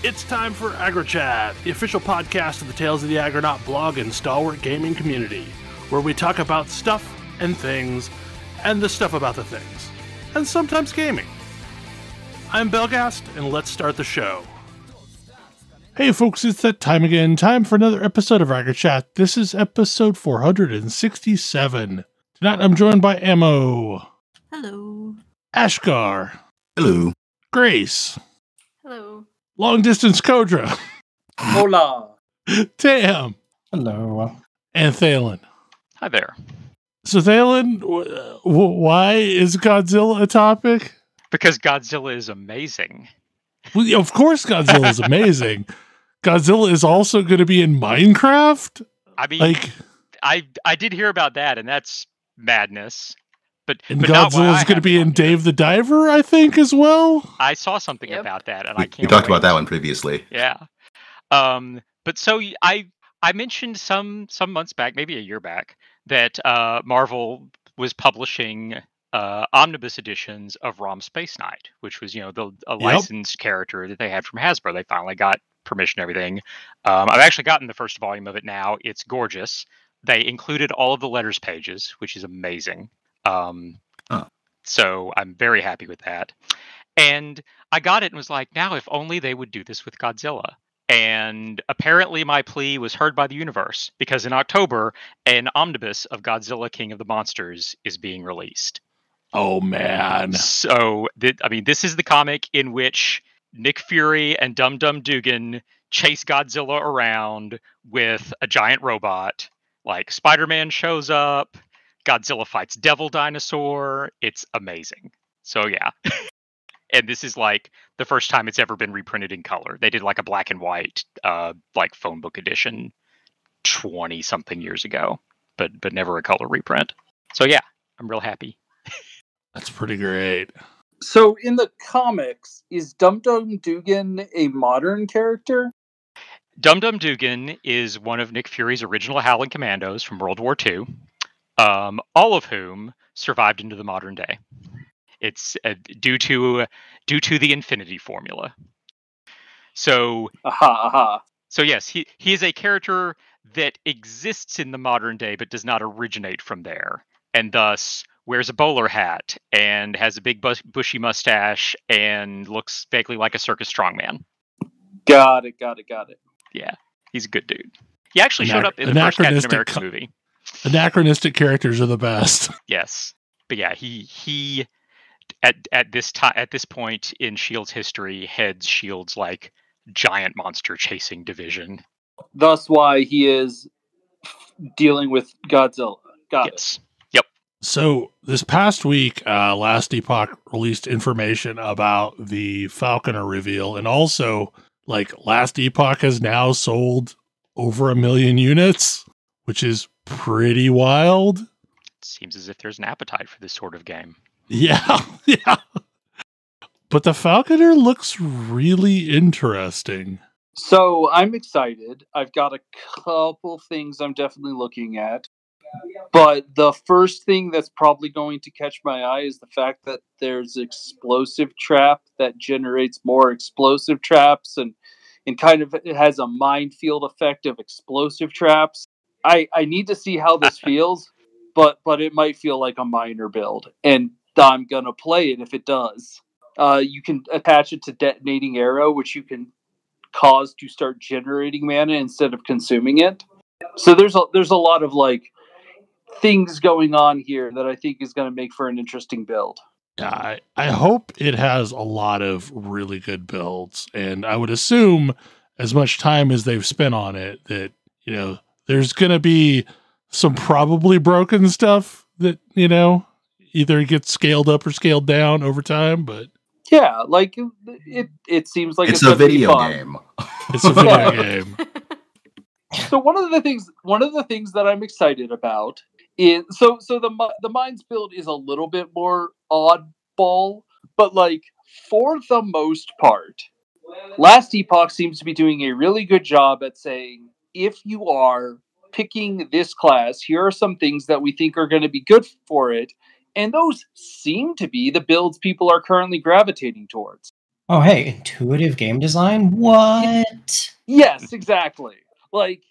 It's time for AggroChat, the official podcast of the Tales of the Aggronaut blog and stalwart gaming community, where we talk about stuff and things, and the stuff about the things, and sometimes gaming. I'm Belghast, and let's start the show. Hey folks, it's that time again. Time for another episode of AggroChat. This is episode 467. Tonight I'm joined by Ammo. Hello. Ashgar. Hello. Grace. Hello. Long distance Kodra. Hola. Tam. Hello. And Thalen. Hi there. So Thalen, why is Godzilla a topic? Because Godzilla is amazing. Well, of course Godzilla is amazing. Godzilla is also going to be in Minecraft? I mean, I did hear about that, and that's madness. But Godzilla is going to be in Dave the Diver, I think, as well. I saw something about that, and I can't. We talked about that one previously. Yeah. But so I mentioned some months back, maybe a year back, that Marvel was publishing omnibus editions of Rom Space Knight, which was a licensed character that they had from Hasbro. They finally got permission and everything. I've actually gotten the first volume of it now. It's gorgeous. They included all of the letters pages, which is amazing. So I'm very happy with that. And I got it and was like, now if only they would do this with Godzilla. And apparently my plea was heard by the universe, because in October, an omnibus of Godzilla King of the Monsters is being released. Oh, man. So, this is the comic in which Nick Fury and Dum Dum Dugan chase Godzilla around with a giant robot. Like, Spider-Man shows up. Godzilla fights Devil Dinosaur. It's amazing. So yeah. And this is like the first time it's ever been reprinted in color. They did like a black and white like phone book edition 20 something years ago, but never a color reprint. So yeah, I'm real happy. That's pretty great. So in the comics, is Dum Dum Dugan a modern character? Dum Dum Dugan is one of Nick Fury's original Howling Commandos from World War II. All of whom survived into the modern day. It's due to the Infinity Formula. So, So yes, he is a character that exists in the modern day, but does not originate from there, and thus wears a bowler hat and has a big bushy mustache and looks vaguely like a circus strongman. Got it. Yeah, he's a good dude. He actually showed up in the first Captain America movie. Anachronistic characters are the best. Yes, but yeah, he at this point in Shield's history heads Shield's like giant monster chasing division. Thus, why he is dealing with Godzilla. Got it. Yep. So this past week, Last Epoch released information about the Falconer reveal, and also like Last Epoch has now sold over 1 million units, which is pretty wild. Seems as if there's an appetite for this sort of game. Yeah. But the Falconer looks really interesting. So I'm excited. I've got a couple things I'm definitely looking at. But the first thing that's probably going to catch my eye is the fact that there's explosive trap that generates more explosive traps, and kind of it has a minefield effect of explosive traps. I need to see how this feels, but it might feel like a minor build, and I'm going to play it if it does. You can attach it to detonating arrow, which you can cause to start generating mana instead of consuming it. So there's a lot of like things going on here that I think is going to make for an interesting build. Yeah, I hope it has a lot of really good builds, and I would assume as much time as they've spent on it that, there's going to be some probably broken stuff that, either gets scaled up or scaled down over time, but yeah, like it seems like it's a video game. It's a video game. So one of the things that I'm excited about is so the mines build is a little bit more oddball, but like for the most part, Last Epoch seems to be doing a really good job at saying, if you are picking this class, here are some things that we think are going to be good for it. And those seem to be the builds people are currently gravitating towards. Oh, hey, intuitive game design? What? Yes, exactly. Like,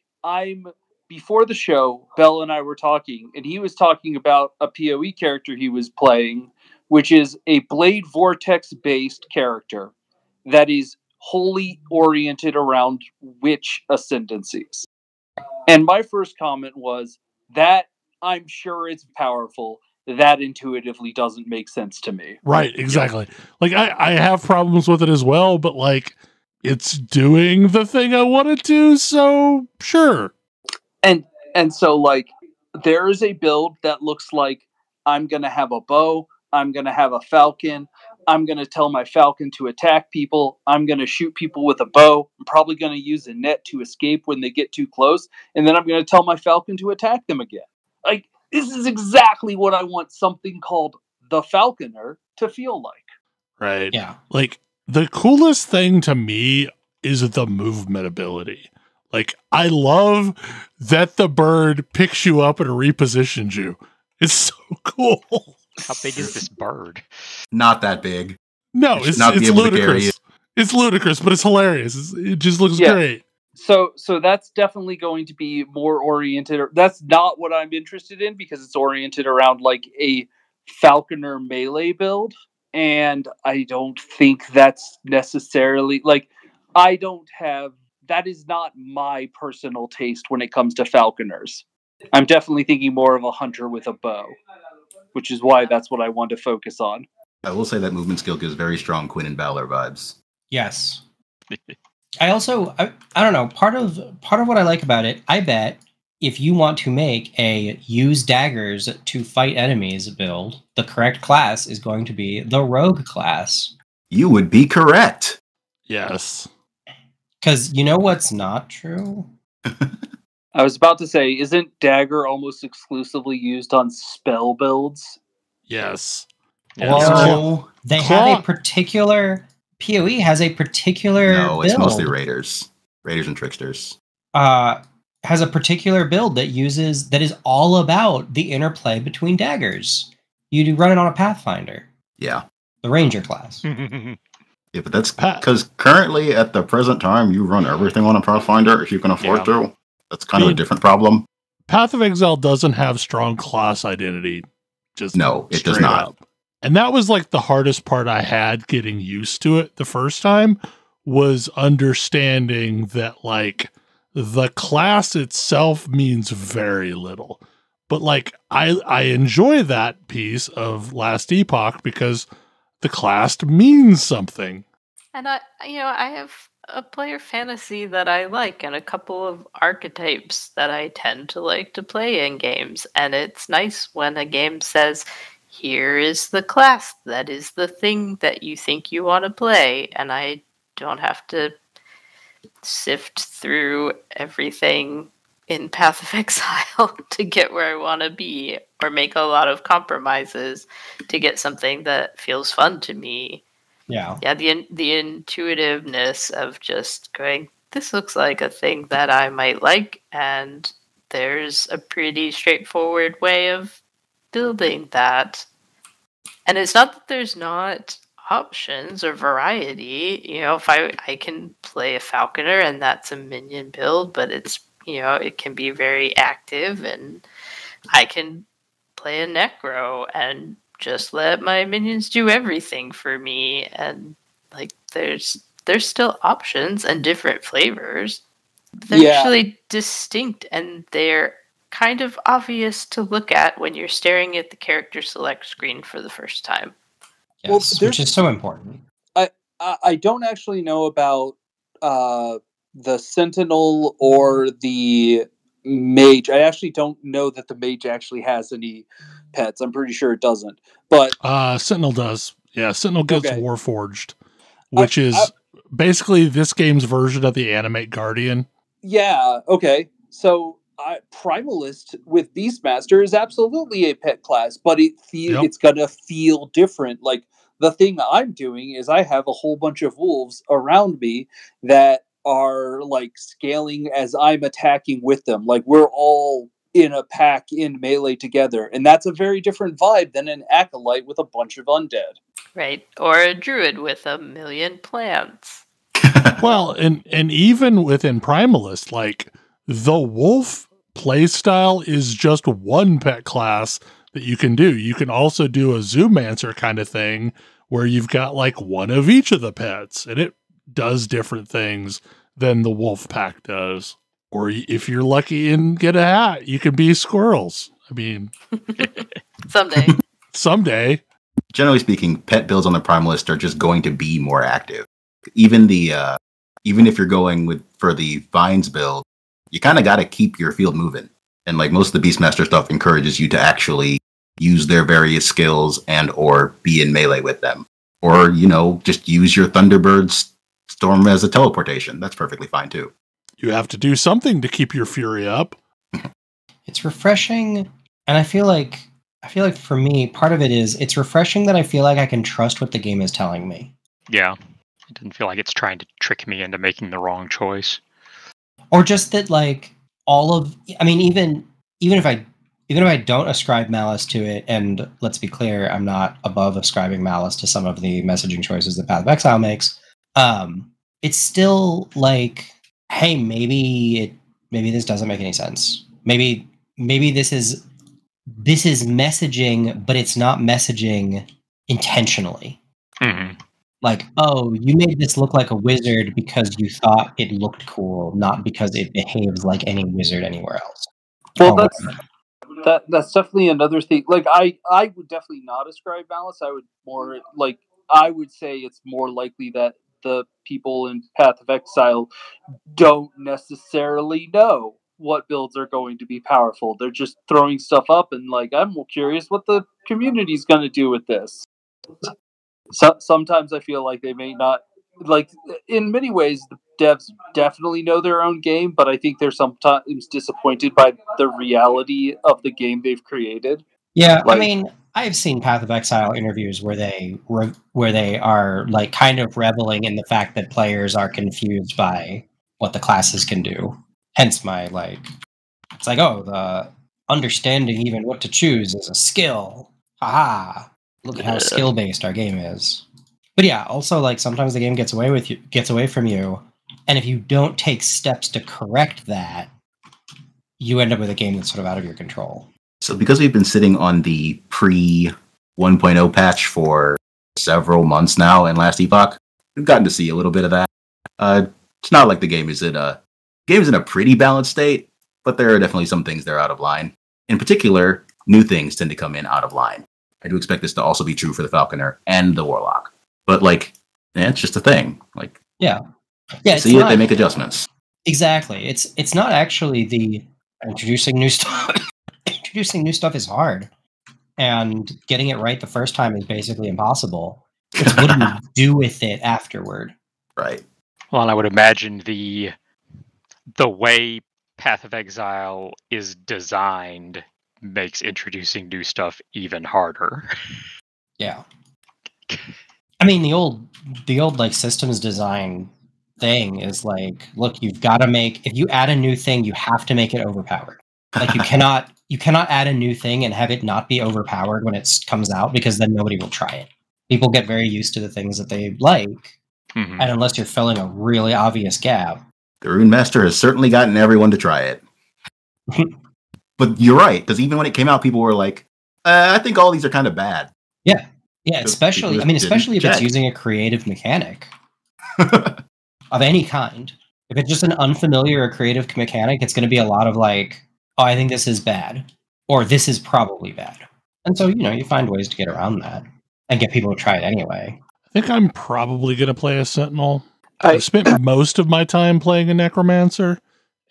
before the show, Bel and I were talking, and he was talking about a PoE character he was playing, which is a Blade Vortex based character that is wholly oriented around witch ascendancies. And my first comment was that I'm sure it's powerful. That intuitively doesn't make sense to me. Right, exactly. Like I have problems with it as well, but like it's doing the thing I want it to, so sure. And so like there is a build that looks like I'm gonna have a bow, I'm gonna have a falcon, I'm gonna tell my falcon to attack people, I'm gonna shoot people with a bow, I'm probably gonna use a net to escape when they get too close, and then I'm gonna tell my falcon to attack them again. Like, this is exactly what I want something called the Falconer to feel like. Right. Yeah. Like the coolest thing to me is the movement ability. Like I love that the bird picks you up and repositions you. It's so cool. How big is this bird? Not that big. No, It should it's not be able to carry ludicrous. it. It's ludicrous, but it's hilarious. It just looks Yeah. great. So that's definitely going to be more oriented. That's not what I'm interested in because it's oriented around like a Falconer melee build, and I don't think that's necessarily like I don't have that is not my personal taste when it comes to Falconers. I'm definitely thinking more of a hunter with a bow, which is why that's what I want to focus on. I will say that movement skill gives very strong Quinn and Balor vibes. Yes. I also, I don't know, part of what I like about it, I bet if you want to make a use daggers to fight enemies build, the correct class is going to be the rogue class. You would be correct. Yes. Because you know what's not true? I was about to say, isn't dagger almost exclusively used on spell builds? Yes. Well, they have Claw. a particular PoE has a particular No, it's build. mostly raiders. Raiders and tricksters. Has a particular build that is all about the interplay between daggers. You do run it on a Pathfinder, Yeah. the Ranger class. Yeah, but that's because currently at the present time you run everything on a Pathfinder if you can afford to. That's kind of a different problem. Path of Exile doesn't have strong class identity. Just no, it does straight not. up. And that was like the hardest part I had getting used to it the first time was understanding that like the class itself means very little. But like I enjoy that piece of Last Epoch because the class means something. And I have a player fantasy that I like and a couple of archetypes that I tend to like to play in games. And it's nice when a game says, here is the class that is the thing that you think you want to play, and I don't have to sift through everything in Path of Exile to get where I want to be, or make a lot of compromises to get something that feels fun to me. Yeah. Yeah, the intuitiveness of just going, this looks like a thing that I might like, and there's a pretty straightforward way of building that. And it's not that there's not options or variety. If I can play a Falconer and that's a minion build, but it's it can be very active, and I can play a Necro and just let my minions do everything for me, and like there's still options and different flavors. They're actually distinct, and they're kind of obvious to look at when you're staring at the character select screen for the first time. Yes, which is so important. I don't actually know about the Sentinel or the Mage. I actually don't know that the Mage actually has any pets. I'm pretty sure it doesn't. But Sentinel does. Yeah, Sentinel gets Okay. Warforged, which is basically this game's version of the Animate Guardian. Yeah, okay. So Primalist with Beastmaster is absolutely a pet class, but it's gonna feel different. Like, the thing I'm doing is I have a whole bunch of wolves around me that are like scaling as I'm attacking with them. Like, we're all in a pack in melee together, and that's a very different vibe than an acolyte with a bunch of undead. Right. Or a druid with 1,000,000 plants. Well, and even within Primalist, like the wolf playstyle is just one pet class that you can do. You can also do a zoomancer kind of thing where you've got like one of each of the pets, and it does different things than the wolf pack does. Or if you're lucky and get a hat, you can be squirrels. I mean, Someday. Generally speaking, pet builds on the Primalist are just going to be more active. Even even if you're going for the Vines build, you kind of got to keep your field moving. And like most of the Beastmaster stuff encourages you to actually use their various skills and or be in melee with them. Or, just use your Thunderbird's Storm as a teleportation. That's perfectly fine too. You have to do something to keep your fury up. It's refreshing, and I feel like for me, part of it is it's refreshing that I feel like I can trust what the game is telling me. Yeah. It doesn't feel like it's trying to trick me into making the wrong choice. Or just that, like, even if I don't ascribe malice to it, and let's be clear, I'm not above ascribing malice to some of the messaging choices that Path of Exile makes, it's still like, hey, maybe this doesn't make any sense. Maybe this is messaging, but it's not messaging intentionally. Mm-hmm. Like, oh, you made this look like a wizard because you thought it looked cool, not because it behaves like any wizard anywhere else. Well, that's definitely another thing. Like, I would definitely not ascribe malice. I would say it's more likely that the people in Path of Exile don't necessarily know what builds are going to be powerful. They're just throwing stuff up and like, I'm curious what the community's going to do with this. So sometimes I feel like they may not, like, in many ways the devs definitely know their own game, but I think they're sometimes disappointed by the reality of the game they've created. Yeah, I mean, I've seen Path of Exile interviews where they are like kind of reveling in the fact that players are confused by what the classes can do. Hence my it's like, oh, the understanding even what to choose is a skill. Haha. Look at how skill based our game is. But yeah, also like sometimes the game gets away from you, and if you don't take steps to correct that, you end up with a game that's sort of out of your control. So because we've been sitting on the pre 1.0 patch for several months now in Last Epoch, we've gotten to see a little bit of that. It's not like the game is in a pretty balanced state, but there are definitely some things that are out of line. In particular, new things tend to come in out of line. I do expect this to also be true for the Falconer and the Warlock. But it's just a thing. See it, they make adjustments. Exactly. It's not actually the introducing new stuff. Introducing new stuff is hard, and getting it right the first time is basically impossible. It's what do you do with it afterward? Right. Well, and I would imagine the way Path of Exile is designed makes introducing new stuff even harder. Yeah. I mean, the old like systems design thing is like, look, you've got to if you add a new thing, you have to make it overpowered. Like you cannot add a new thing and have it not be overpowered when it comes out, because then nobody will try it. People get very used to the things that they like, and unless you're filling a really obvious gap. The Rune Master has certainly gotten everyone to try it. But you're right, because even when it came out, people were like, I think all these are kind of bad. Yeah. Yeah, especially if it's using a creative mechanic of any kind. If it's just an unfamiliar or creative mechanic, it's going to be a lot of like, oh, I think this is bad, or this is probably bad. And so, you find ways to get around that and get people to try it anyway. I think I'm probably going to play a Sentinel. I've spent most of my time playing a Necromancer,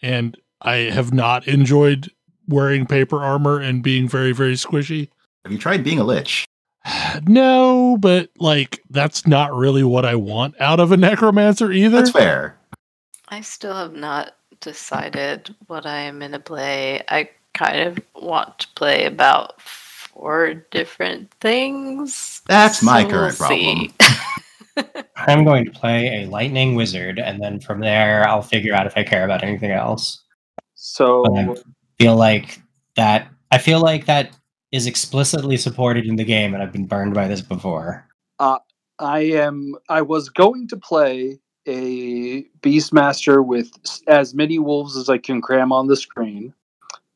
and I have not enjoyed wearing paper armor and being very, very squishy. Have you tried being a Lich? No, but that's not really what I want out of a Necromancer either. That's fair. I still have not decided what I am going to play. I kind of want to play about 4 different things. That's my current problem. I'm going to play a Lightning Wizard, and then from there, I'll figure out if I care about anything else. So I feel like that is explicitly supported in the game, and I've been burned by this before. I was going to play a Beastmaster with as many wolves as I can cram on the screen,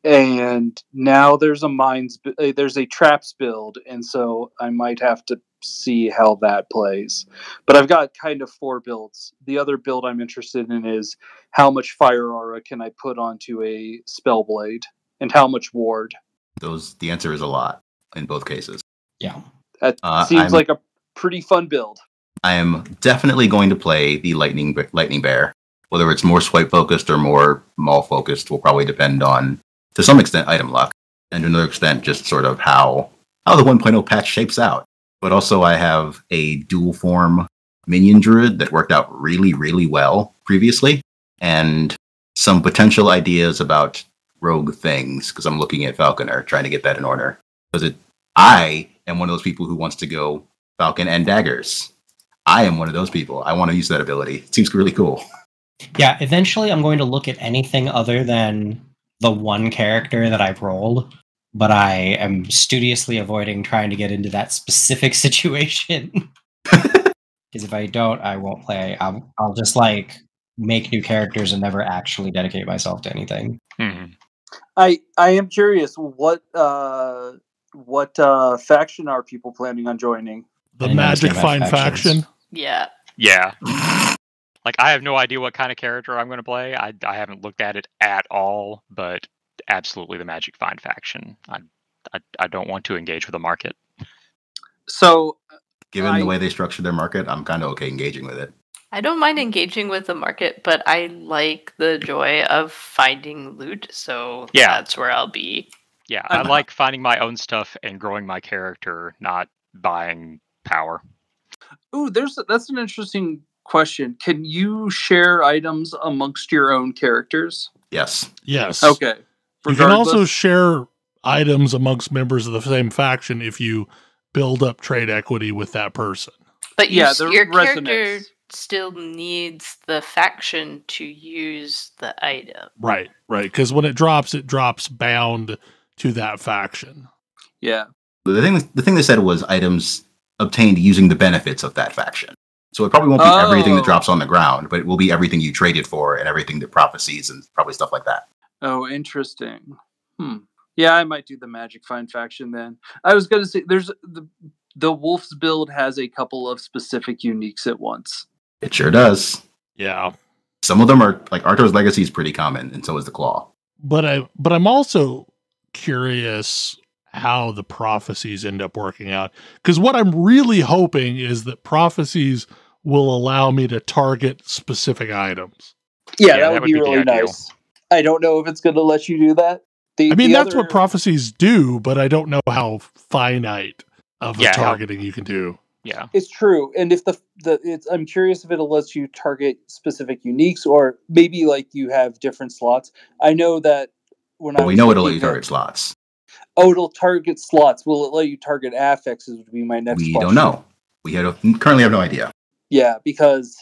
and now there's a traps build, and so I might have to see how that plays. But I've got kind of 4 builds. The other build I'm interested in is how much fire aura can I put onto a spellblade, and how much ward. The answer is a lot in both cases. Yeah. That seems like a pretty fun build. I am definitely going to play the lightning bear. Whether it's more swipe focused or more maul focused will probably depend on, to some extent, item luck, and to another extent, just sort of how the 1.0 patch shapes out. But also, I have a dual form minion druid that worked out really, really well previously, and some potential ideas about rogue things, because I'm looking at Falconer, trying to get that in order. Because I am one of those people who wants to go Falcon and daggers. I am one of those people. I want to use that ability. It seems really cool. Yeah, eventually I'm going to look at anything other than the one character that I've rolled, but I am studiously avoiding trying to get into that specific situation. Because if I don't, I won't play. I'll just make new characters and never actually dedicate myself to anything. Mm-hmm. I am curious, what faction are people planning on joining? The Magic Find faction. Yeah. Yeah. Like, I have no idea what kind of character I'm going to play. I haven't looked at it at all, but absolutely the Magic Find faction. I don't want to engage with the market. So, given the way they structure their market, I'm kind of okay engaging with it. I don't mind engaging with the market, but I like the joy of finding loot, so that's where I'll be. Yeah, I like finding my own stuff and growing my character, not buying power. Ooh, that's an interesting question. Can you share items amongst your own characters? Yes. Okay. You can also share items amongst members of the same faction if you build up trade equity with that person. But your character still needs the faction to use the item. Right. Because when it drops bound to that faction. Yeah. The thing they said was items obtained using the benefits of that faction. So it probably won't be everything that drops on the ground, but it will be everything you traded for and everything that prophecies and probably stuff like that. Oh, interesting. Yeah, I might do the Magic Find faction then. I was going to say, there's the Wolf's build has a couple of specific uniques at once. It sure does. Yeah. Some of them are, like, Arto's Legacy is pretty common, and so is the Claw. But I'm also curious how the prophecies end up working out. Because what I'm really hoping is that prophecies will allow me to target specific items. Yeah, that would be really nice. I don't know if it's going to let you do that. That's what prophecies do, but I don't know how finite of a targeting you can do. Yeah, it's true. And if I'm curious if it'll let you target specific uniques, or maybe like you have different slots. I know that we know it'll let you target slots. Oh, it'll target slots. Will it let you target affixes? Would be my next question. We don't know. We currently have no idea. Yeah, because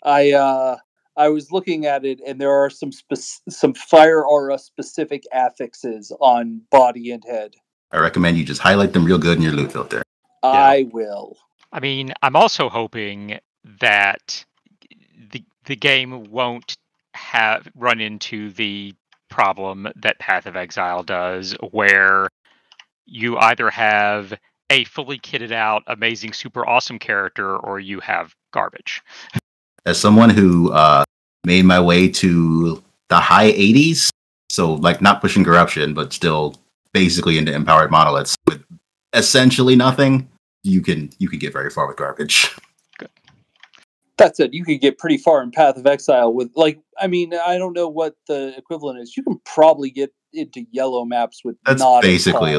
I was looking at it, and there are some fire aura specific affixes on body and head. I recommend you just highlight them real good in your loot filter. I will. I mean, I'm also hoping that the game won't run into the problem that Path of Exile does, where you either have a fully kitted out, amazing, super awesome character, or you have garbage. As someone who made my way to the high 80s, so like not pushing corruption, but still basically into empowered monoliths with essentially nothing, you can get very far with garbage. Good. That said, you could get pretty far in Path of Exile with, I don't know what the equivalent is. You can probably get into yellow maps with that's not basically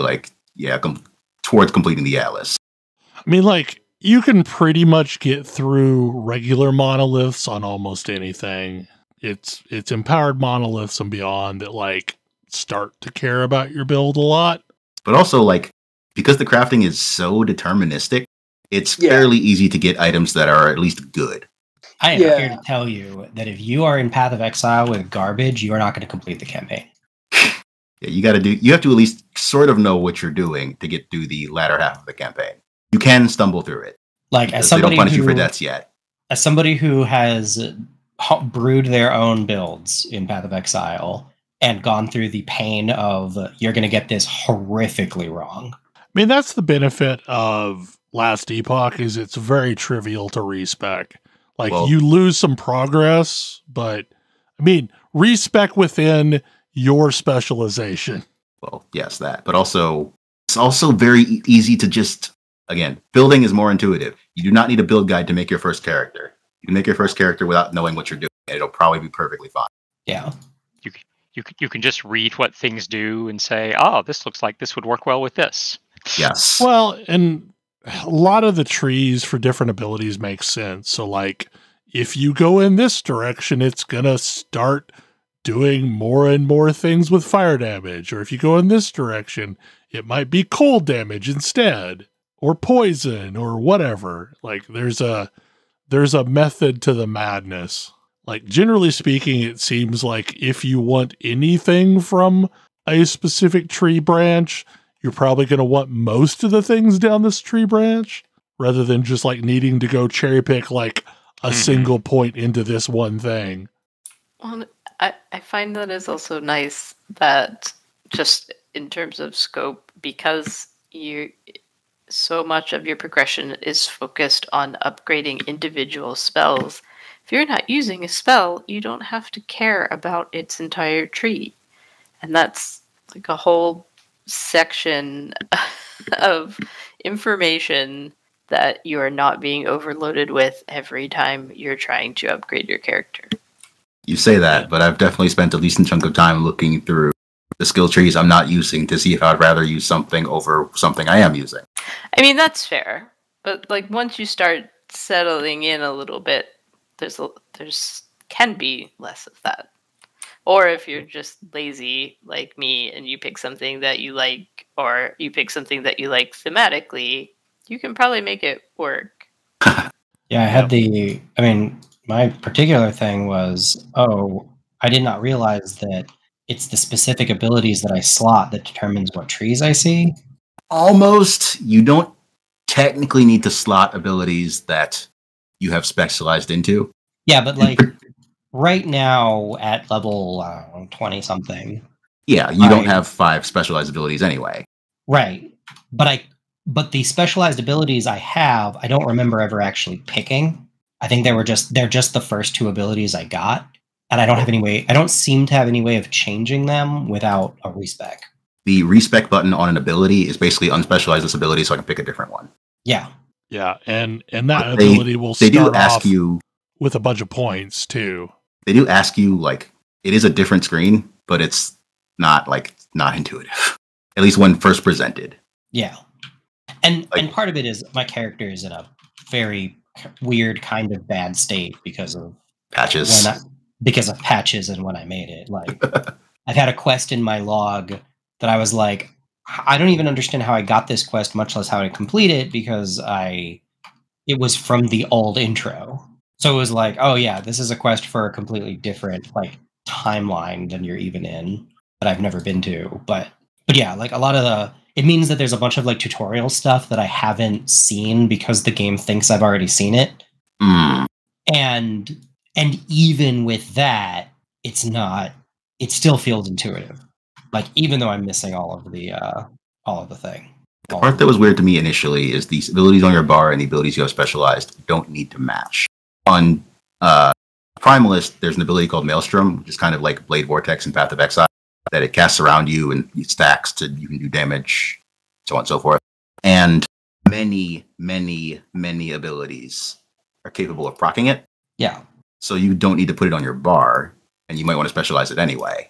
towards completing the Atlas. You can pretty much get through regular monoliths on almost anything. It's empowered monoliths and beyond that start to care about your build a lot. But also because the crafting is so deterministic, it's fairly easy to get items that are at least good. I am here to tell you that if you are in Path of Exile with garbage, you are not going to complete the campaign. Yeah, you have to at least sort of know what you're doing to get through the latter half of the campaign. You can stumble through it. Like Because they don't punish you for deaths yet. As somebody who has brewed their own builds in Path of Exile and gone through the pain of you're going to get this horrifically wrong. I mean, that's the benefit of Last Epoch is it's very trivial to respec. Like, you lose some progress, but, I mean, respec within your specialization. Well, yes, that. But also, it's also very easy to just, again, building is more intuitive. You do not need a build guide to make your first character. You can make your first character without knowing what you're doing, and it'll probably be perfectly fine. Yeah. You can just read what things do and say, oh, this looks like this would work well with this. Yes. Well, and a lot of the trees for different abilities make sense. So, like, if you go in this direction, it's going to start doing more and more things with fire damage. Or if you go in this direction, it might be cold damage instead, or poison, or whatever. Like, there's a method to the madness. Like, generally speaking, it seems like if you want anything from a specific tree branch, you're probably going to want most of the things down this tree branch, rather than just, like, needing to go cherry pick, like, a single point into this one thing. Well, I find that is also nice that just in terms of scope, because so much of your progression is focused on upgrading individual spells. If you're not using a spell, you don't have to care about its entire tree. And that's like a whole section of information that you are not being overloaded with every time you're trying to upgrade your character. You say that, but I've definitely spent a decent chunk of time looking through the skill trees I'm not using to see if I'd rather use something over something I am using. I mean, that's fair. But like once you start settling in a little bit, there's can be less of that. Or if you're just lazy like me and you pick something that you like, or you pick something that you like thematically, you can probably make it work. Yeah, my particular thing was, I did not realize that it's the specific abilities that I slot that determines what trees I see. Almost. You don't technically need to slot abilities that you have specialized into. Yeah, but like right now at level 20-something. Yeah, you don't have 5 specialized abilities anyway. Right. But the specialized abilities I have, I don't remember ever actually picking. I think they're just the first 2 abilities I got. And I don't seem to have any way of changing them without a respec. The respec button on an ability is basically unspecialize this ability so I can pick a different one. Yeah. Yeah, and that ability will start do ask off you with a bunch of points too. They do ask you, like, it is a different screen, but it's not intuitive. At least when first presented. Yeah. And part of it is my character is in a very weird kind of bad state because of patches. Patches and when I made it. Like I've had a quest in my log that I was like, I don't even understand how I got this quest, much less how to complete it, because it was from the old intro. So it was like, oh yeah, this is a quest for a completely different like timeline than you're even in that I've never been to. But yeah, like a lot of it means that there's a bunch of like tutorial stuff that I haven't seen because the game thinks I've already seen it. Mm. And even with that, it still feels intuitive. Like even though I'm missing all of the thing. The part that was weird to me initially is the abilities on your bar and the abilities you have specialized don't need to match. On Primalist, there's an ability called Maelstrom, which is kind of like Blade Vortex and Path of Exile, that it casts around you and it stacks you can do damage, so on and so forth. And many, many, many abilities are capable of proccing it. Yeah. So you don't need to put it on your bar, and you might want to specialize it anyway.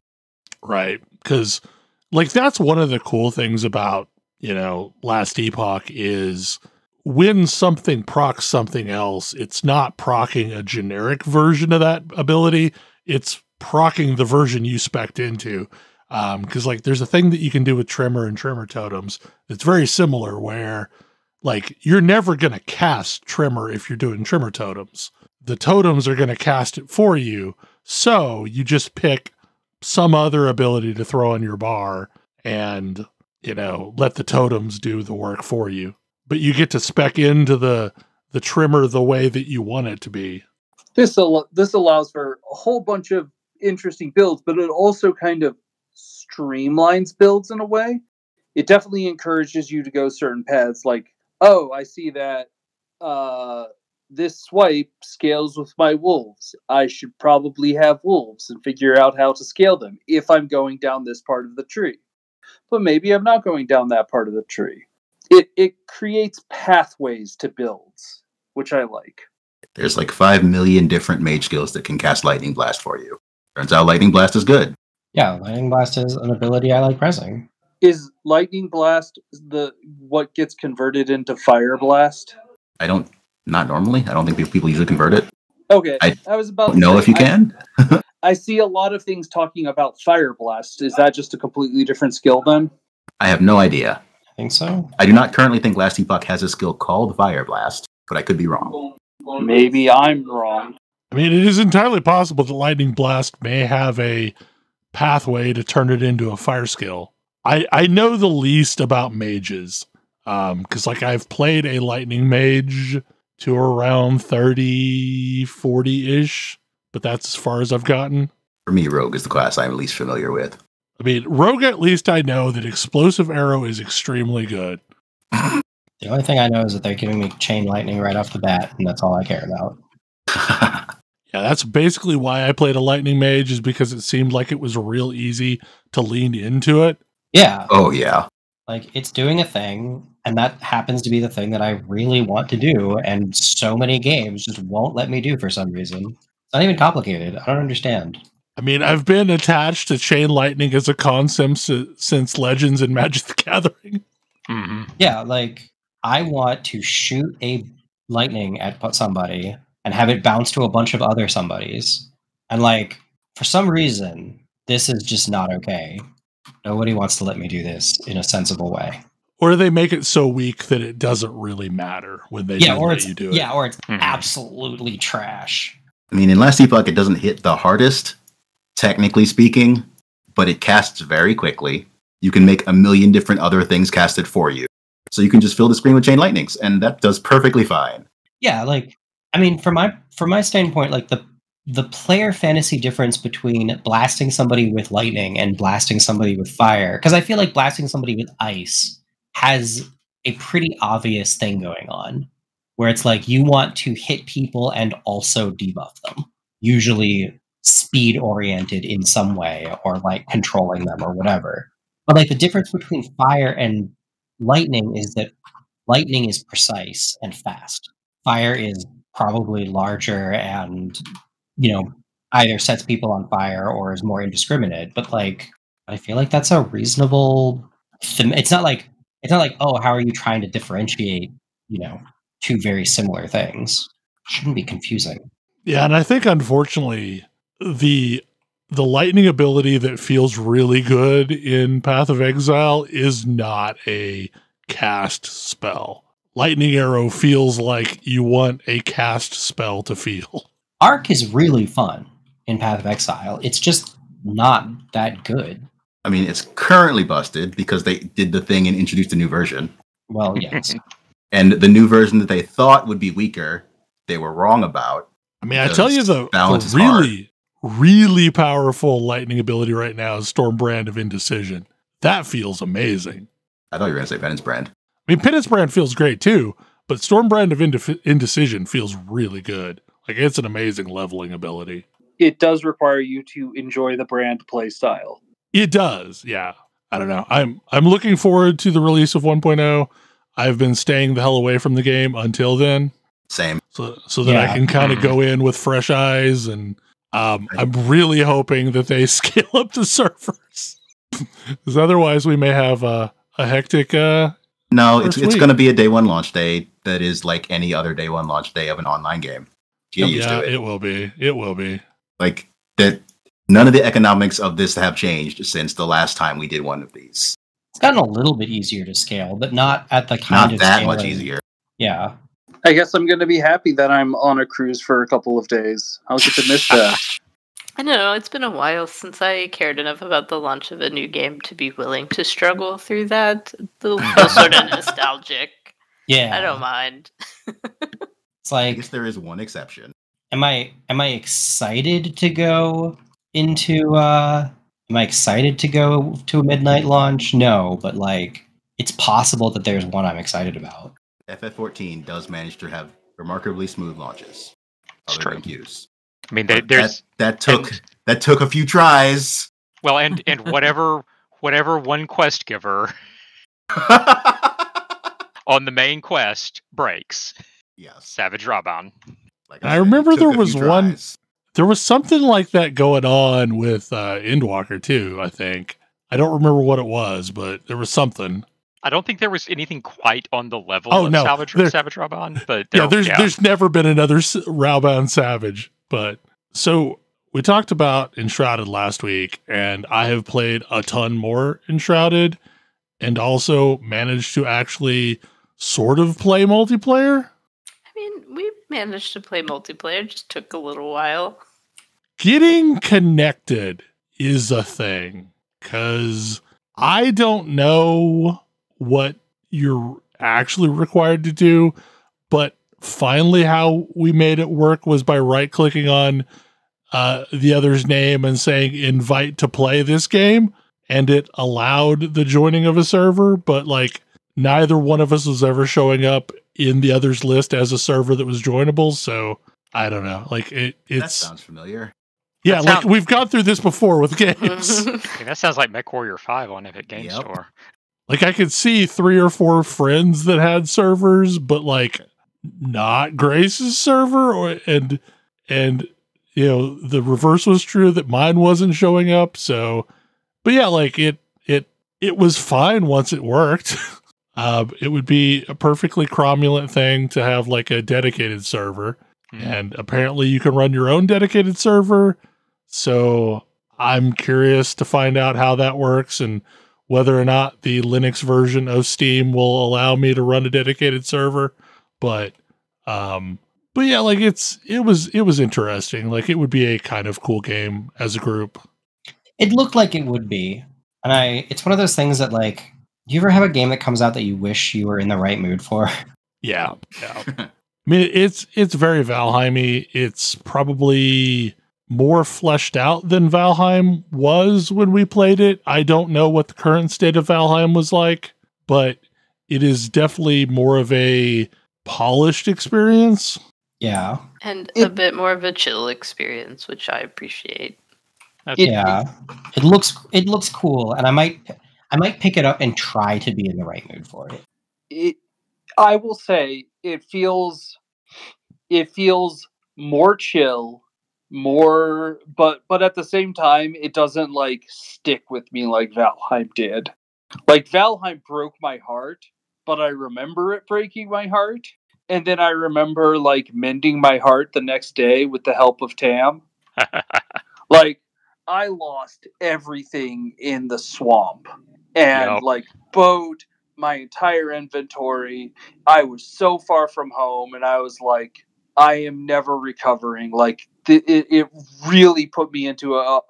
Right, because like that's one of the cool things about, Last Epoch is when something procs something else, it's not proccing a generic version of that ability. It's proccing the version you spec'd into. Because like there's a thing that you can do with Tremor and Tremor Totems that's very similar where like you're never going to cast Tremor if you're doing Tremor Totems. The totems are going to cast it for you. So you just pick some other ability to throw on your bar and, let the totems do the work for you. But you get to spec into the trimmer the way that you want it to be. This allows for a whole bunch of interesting builds, but it also kind of streamlines builds in a way. It definitely encourages you to go certain paths, like, oh, I see that this swipe scales with my wolves. I should probably have wolves and figure out how to scale them if I'm going down this part of the tree. But maybe I'm not going down that part of the tree. It creates pathways to builds, which I like. There's like 5 million different mage skills that can cast Lightning Blast for you. Turns out Lightning Blast is good. Yeah, Lightning Blast is an ability I like pressing. Is Lightning Blast what gets converted into Fire Blast? Not normally. I don't think people usually convert it. Okay, I was about don't know if you can. I see a lot of things talking about Fire Blast. Is that just a completely different skill then? I have no idea. I think so. I do not currently think Last Epoch has a skill called Fire Blast, but I could be wrong. Maybe I'm wrong. I mean, it is entirely possible that Lightning Blast may have a pathway to turn it into a fire skill. I know the least about mages, because like I've played a lightning mage to around 30, 40-ish, but that's as far as I've gotten. For me, Rogue is the class I'm least familiar with. I mean, Rogue, at least I know that Explosive Arrow is extremely good. The only thing I know is that they're giving me Chain Lightning right off the bat, and that's all I care about. Yeah, that's basically why I played a lightning mage, is because it seemed like it was real easy to lean into it. Yeah. Oh, yeah. Like, it's doing a thing, and that happens to be the thing that I really want to do, and so many games just won't let me do for some reason. It's not even complicated. I don't understand. I mean, I've been attached to Chain Lightning as a concept since Legends and Magic the Gathering. Mm-hmm. Yeah, like, I want to shoot a lightning at somebody and have it bounce to a bunch of other somebodies. And, like, for some reason, this is just not okay. Nobody wants to let me do this in a sensible way. Or they make it so weak that it doesn't really matter when they let you do it. Yeah, or it's absolutely trash. I mean, in Last Epoch, it doesn't hit the hardest, technically speaking, but it casts very quickly. You can make a million different other things casted for you. So you can just fill the screen with Chain Lightnings, and that does perfectly fine. Yeah, like, I mean, from my standpoint, like, the player fantasy difference between blasting somebody with lightning and blasting somebody with fire, because I feel like blasting somebody with ice has a pretty obvious thing going on, where it's like you want to hit people and also debuff them, usually speed oriented in some way, or like controlling them or whatever. But like the difference between fire and lightning is that lightning is precise and fast. Fire is probably larger and, either sets people on fire or is more indiscriminate. But like, I feel like that's a reasonable. It's not like, oh, how are you trying to differentiate, two very similar things? Shouldn't be confusing. Yeah, and I think unfortunately the lightning ability that feels really good in Path of Exile is not a cast spell. Lightning Arrow feels like you want a cast spell to feel. Arc is really fun in Path of Exile. It's just not that good. I mean, it's currently busted because they did the thing and introduced a new version. Well, yes. And the new version that they thought would be weaker, they were wrong about. I mean, I tell you, the really powerful lightning ability right now is Stormbrand of Indecision. That feels amazing. I thought you were going to say Penance Brand. I mean, Penance Brand feels great too, but Stormbrand of Indecision feels really good. Like, it's an amazing leveling ability. It does require you to enjoy the brand play style. It does, yeah. I don't know. I'm looking forward to the release of 1.0. I've been staying the hell away from the game until then. Same. So that I can kind of go in with fresh eyes, and I'm really hoping that they scale up the servers. Because otherwise we may have a hectic No, it's going to be a day one launch day that is like any other day one launch day of an online game. Get used to it. It will be. It will be. Like, that. None of the economics of this have changed since the last time we did one of these. It's gotten a little bit easier to scale, but not at the kind of not that scaling. much easier. Yeah. I guess I'm going to be happy that I'm on a cruise for a couple of days. I'll get to miss that. I don't know, it's been a while since I cared enough about the launch of a new game to be willing to struggle through that. The sort of nostalgic. Yeah. I don't mind. It's I like, guess there is one exception. am I excited to go into am I excited to go to a midnight launch? No, but like it's possible that there's one I'm excited about. FF14 does manage to have remarkably smooth launches. It's Other true. than Q's. I mean, But there's that took a few tries. well, and whatever one quest giver on the main quest breaks. Yes. Savage Raban. Like I said, remember it took there a few was one- tries. There was something like that going on with Endwalker too, I think. I don't remember what it was, but there was something. I don't think there was anything quite on the level Oh, of no, Savage there- Raban, but There's never been another Rowbound Savage. But so we talked about Enshrouded last week, and I have played a ton more Enshrouded and also managed to actually sort of play multiplayer. I mean, we managed to play multiplayer, it just took a little while. Getting connected is a thing, because I don't know what you're actually required to do, but finally how we made it work was by right-clicking on the other's name and saying invite to play this game, and it allowed the joining of a server, but like neither one of us was ever showing up in the other's list as a server that was joinable, so I don't know. Like That it's sounds familiar. yeah, That like sound- we've gone through this before with games. Okay, that sounds like MechWarrior 5 on Epic Game Yep. Store. Like I could see 3 or 4 friends that had servers, but like not Grace's server, and you know the reverse was true that mine wasn't showing up. So, but yeah, like it was fine once it worked. It would be a perfectly cromulent thing to have like a dedicated server, and apparently you can run your own dedicated server. So I'm curious to find out how that works and whether or not the Linux version of Steam will allow me to run a dedicated server. But yeah, like it was interesting. Like it would be a kind of cool game as a group. It looked like it would be. And it's one of those things that like, do you ever have a game that comes out that you wish you were in the right mood for? Yeah. I mean, it's very Valheim-y. It's probably more fleshed out than Valheim was when we played it. I don't know what the current state of Valheim was like, but it is definitely more of a polished experience. Yeah. And a bit more of a chill experience, which I appreciate. Yeah. It looks cool, and I might pick it up and try to be in the right mood for it. I will say it feels more chill, more, but at the same time it doesn't like stick with me like Valheim did. Like Valheim broke my heart, but I remember it breaking my heart, and then I remember like mending my heart the next day with the help of Tam. Like I lost everything in the swamp and like boat, my entire inventory. I was so far from home, and I was like, I am never recovering. Like it really put me into a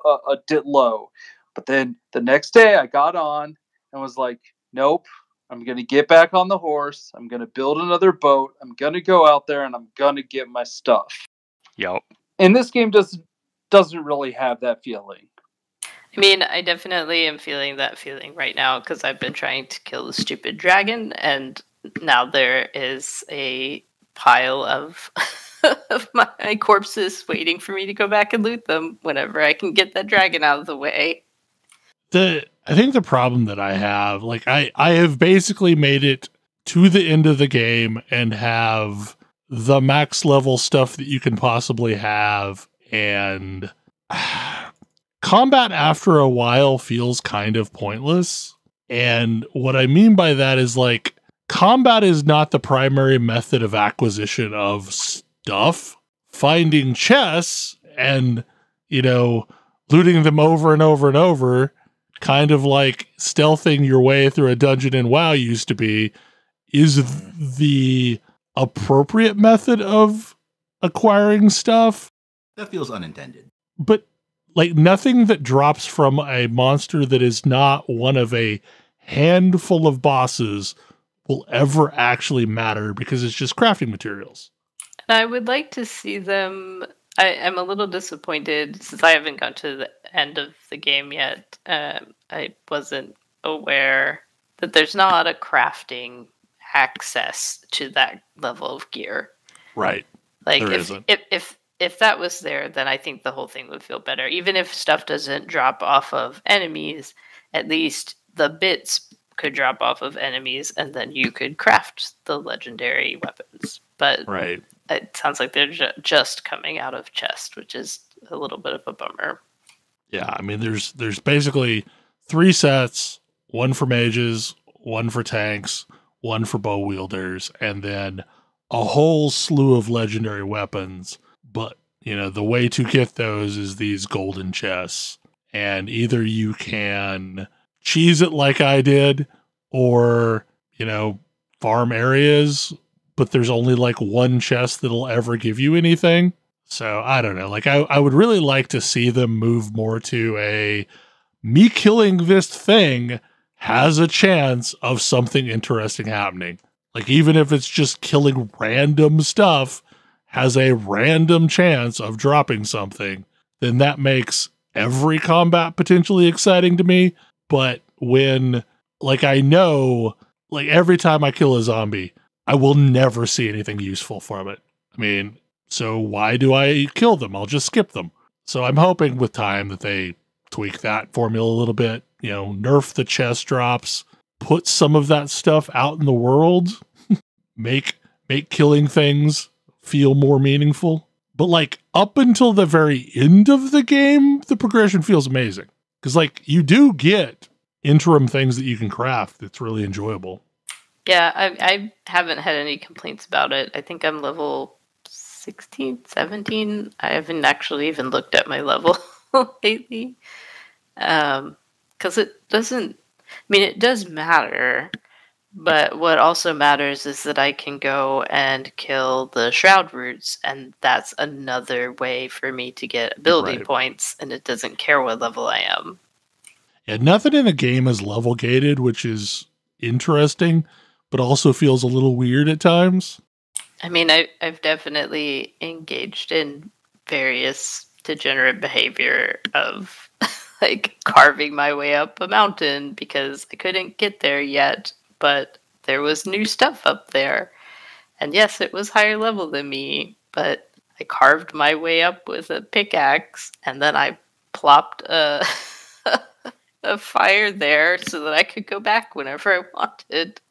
dit low. But then the next day I got on and was like, nope, I'm going to get back on the horse. I'm going to build another boat. I'm going to go out there and I'm going to get my stuff. Yep. And this game doesn't really have that feeling. I mean, I definitely am feeling that feeling right now because I've been trying to kill the stupid dragon, and now there is a pile of of my corpses waiting for me to go back and loot them whenever I can get that dragon out of the way. I think the problem that I have, like I have basically made it to the end of the game and have the max level stuff that you can possibly have, and combat after a while feels kind of pointless. And what I mean by that is like combat is not the primary method of acquisition of stuff. Finding chests and, you know, looting them over and over and over, kind of like stealthing your way through a dungeon in WoW used to be, is the appropriate method of acquiring stuff. That feels unintended. But like nothing that drops from a monster that is not one of a handful of bosses will ever actually matter because it's just crafting materials. I would like to see them. I'm a little disappointed since I haven't got to the end of the game yet. I wasn't aware that there's not a crafting access to that level of gear. Right. Like There if isn't. if that was there, then I think the whole thing would feel better. Even if stuff doesn't drop off of enemies, at least the bits could drop off of enemies, and then you could craft the legendary weapons. But Right. it sounds like they're just coming out of chest, which is a little bit of a bummer. Yeah, I mean, there's basically 3 sets, one for mages, one for tanks, one for bow wielders, and then a whole slew of legendary weapons. But, the way to get those is these golden chests. And either you can cheese it like I did, or, farm areas, but there's only like one chest that'll ever give you anything. So I don't know. Like I would really like to see them move more to me killing this thing has a chance of something interesting happening. Like even if it's just killing random stuff has a random chance of dropping something, then that makes every combat potentially exciting to me. But when I know every time I kill a zombie, I will never see anything useful from it. I mean, so why do I kill them? I'll just skip them. So I'm hoping with time that they tweak that formula a little bit, nerf the chest drops, put some of that stuff out in the world, make killing things feel more meaningful. But up until the very end of the game, the progression feels amazing. Because you do get interim things that you can craft that's really enjoyable. Yeah, I haven't had any complaints about it. I think I'm level 16, 17. I haven't actually even looked at my level lately. Because it doesn't, it does matter, but what also matters is that I can go and kill the shroud roots, and that's another way for me to get ability points, and it doesn't care what level I am. Yeah, nothing in the game is level gated, which is interesting, but also feels a little weird at times. I've definitely engaged in various degenerate behavior of carving my way up a mountain because I couldn't get there yet, but there was new stuff up there. And yes, it was higher level than me, but I carved my way up with a pickaxe, and then I plopped a fire there so that I could go back whenever I wanted.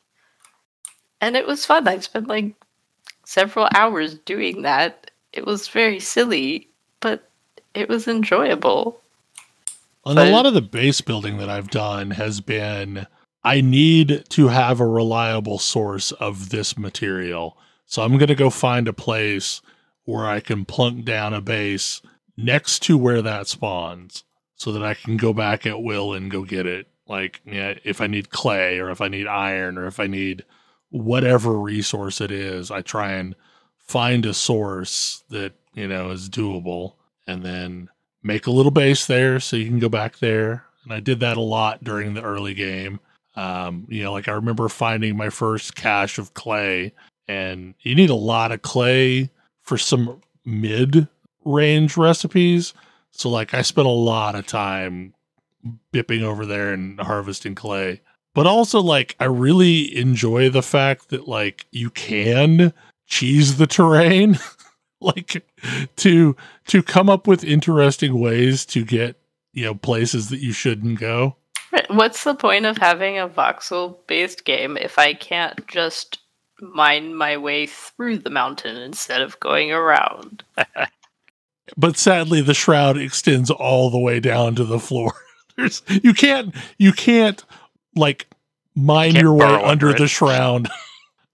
And it was fun. I spent several hours doing that. It was very silly, but it was enjoyable. And a lot of the base building that I've done has been, I need to have a reliable source of this material. So I'm going to go find a place where I can plunk down a base next to where that spawns so that I can go back at will and go get it. If I need clay or if I need iron or if I need whatever resource it is, I try and find a source that, is doable and then make a little base there so you can go back there. And I did that a lot during the early game. I remember finding my first cache of clay, and you need a lot of clay for some mid-range recipes. So I spent a lot of time bipping over there and harvesting clay. But also, I really enjoy the fact that, you can cheese the terrain, to come up with interesting ways to get, places that you shouldn't go. What's the point of having a voxel-based game if I can't just mine my way through the mountain instead of going around? But sadly, the shroud extends all the way down to the floor. You can't mine your way under the shroud.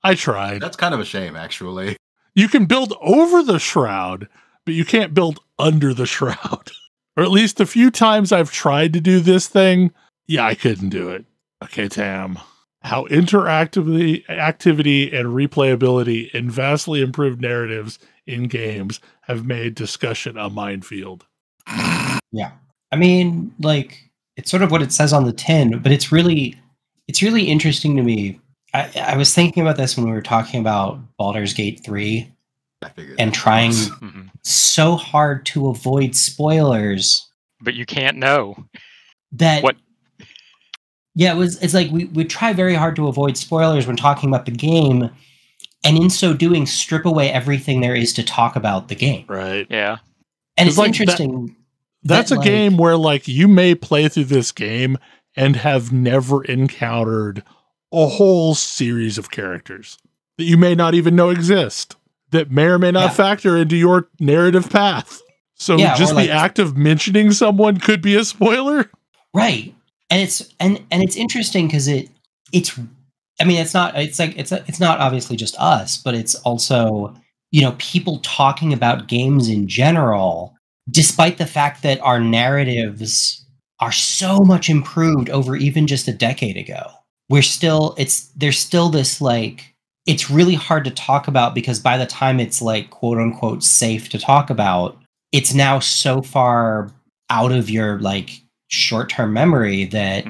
I tried. That's kind of a shame, actually. You can build over the shroud, but you can't build under the shroud. Or at least a few times I've tried to do this thing, I couldn't do it. Okay, Tam. How activity and replayability and vastly improved narratives in games have made discussion a minefield. Yeah. It's sort of what it says on the tin, but it's really interesting to me. I was thinking about this when we were talking about Baldur's Gate 3, I figured. and that trying was- so hard to avoid spoilers But you can't know. that What? Yeah, it's like we try very hard to avoid spoilers when talking about the game, and in so doing strip away everything there is to talk about the game. Right. Yeah. And 'Cause, it's like, interesting. That's that, a like, game where, like, you may play through this game and have never encountered a whole series of characters that you may not even know exist, that may or may not Yeah. factor into your narrative path. So Yeah, just or, the like- act of mentioning someone could be a spoiler. Right. And it's interesting because it's I mean it's not obviously just us, but it's also, people talking about games in general, despite the fact that our narratives are so much improved over even just a decade ago. There's still this, like, it's really hard to talk about because by the time it's, like, quote unquote safe to talk about, it's now so far out of your, like, short-term memory that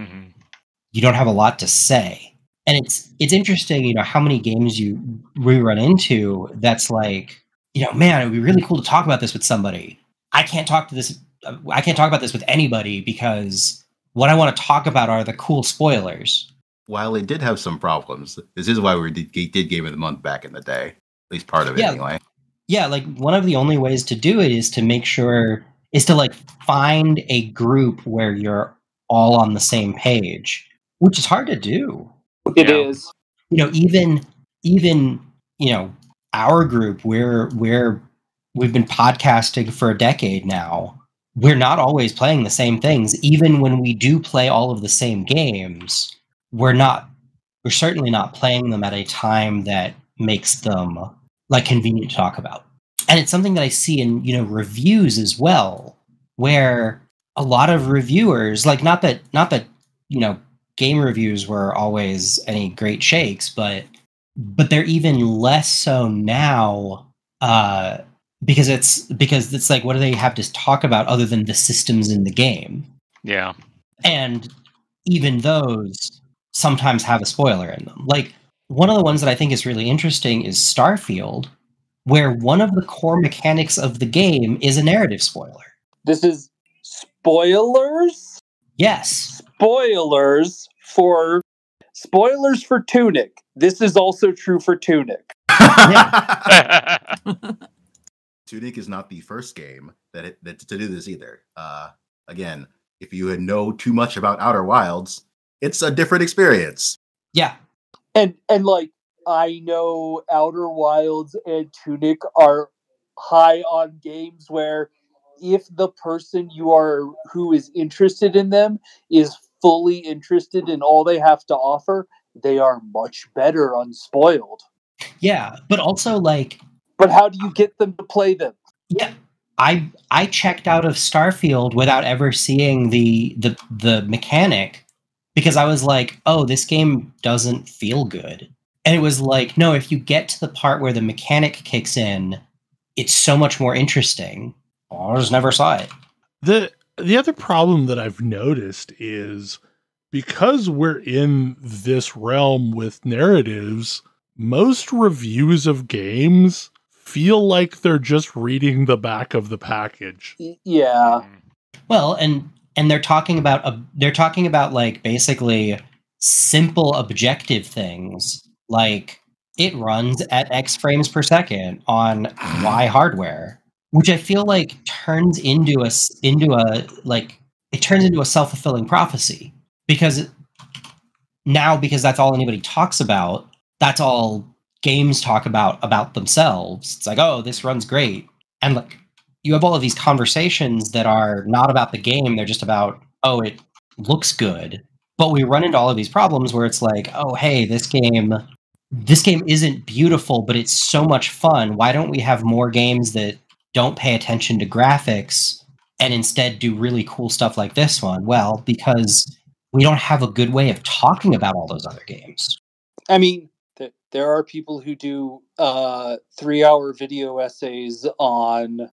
you don't have a lot to say. And it's interesting, how many games we run into that's like, man, it'd be really cool to talk about this with somebody. I can't talk about this with anybody because what I want to talk about are the cool spoilers. While it did have some problems, this is why we did Game of the Month back in the day. At least part of it, Yeah. anyway. Yeah, like, one of the only ways to do it is to like find a group where you're all on the same page, which is hard to do. It is. Even our group, we've been podcasting for a decade now. We're not always playing the same things. Even when we do play all of the same games, we're certainly not playing them at a time that makes them, like, convenient to talk about. And it's something that I see in, reviews as well, where a lot of reviewers, like, not that game reviews were always any great shakes, but they're even less so now, because it's like, what do they have to talk about other than the systems in the game? Yeah. And even those sometimes have a spoiler in them. Like, one of the ones that I think is really interesting is Starfield, where one of the core mechanics of the game is a narrative spoiler. This is spoilers? Yes. Spoilers for Tunic. This is also true for Tunic. Tunic is not the first game that to do this either. Again, if you know too much about Outer Wilds, it's a different experience. Yeah. And like, I know Outer Wilds and Tunic are high on games where if the person who is interested in them is fully interested in all they have to offer, they are much better unspoiled. Yeah, but also, like... But how do you get them to play them? Yeah, I checked out of Starfield without ever seeing the mechanic, because I was like, oh, this game doesn't feel good. And it was like, no, if you get to the part where the mechanic kicks in, it's so much more interesting. Oh, I just never saw it. The other problem that I've noticed is, because we're in this realm with narratives, most reviews of games feel like they're just reading the back of the package. Yeah. Well, and they're talking about like, basically simple objective things, like it runs at X frames per second on Y hardware, which I feel like turns into a self-fulfilling prophecy, because that's all anybody talks about. That's all games talk about themselves. It's like, oh, this runs great. And like, you have all of these conversations that are not about the game. They're just about, oh, it looks good. But we run into all of these problems where it's like, oh, hey, this game isn't beautiful, but it's so much fun. Why don't we have more games that don't pay attention to graphics and instead do really cool stuff like this one? Well, because we don't have a good way of talking about all those other games. I mean, there are people who do 3-hour video essays on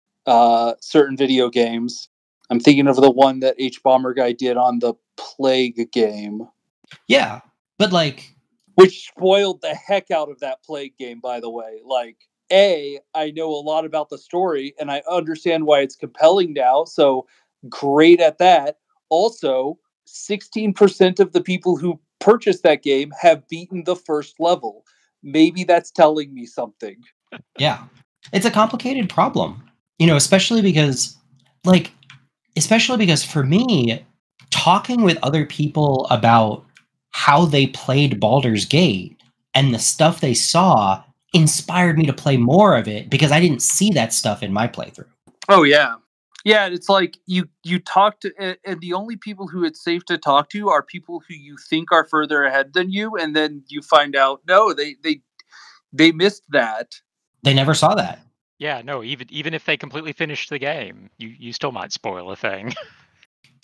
certain video games. I'm thinking of the one that H-Bomber Guy did on the Plague game. Yeah, but like... Which spoiled the heck out of that Plague game, by the way. Like, I know a lot about the story and I understand why it's compelling now. So great at that. Also, 16% of the people who purchased that game have beaten the first level. Maybe that's telling me something. Yeah. It's a complicated problem. Especially because for me, talking with other people about how they played Baldur's Gate and the stuff they saw inspired me to play more of it because I didn't see that stuff in my playthrough. Oh yeah. Yeah, it's like you talk to, and the only people who it's safe to talk to are people who you think are further ahead than you, and then you find out no, they missed that. They never saw that. Yeah, no, even if they completely finished the game, you still might spoil a thing.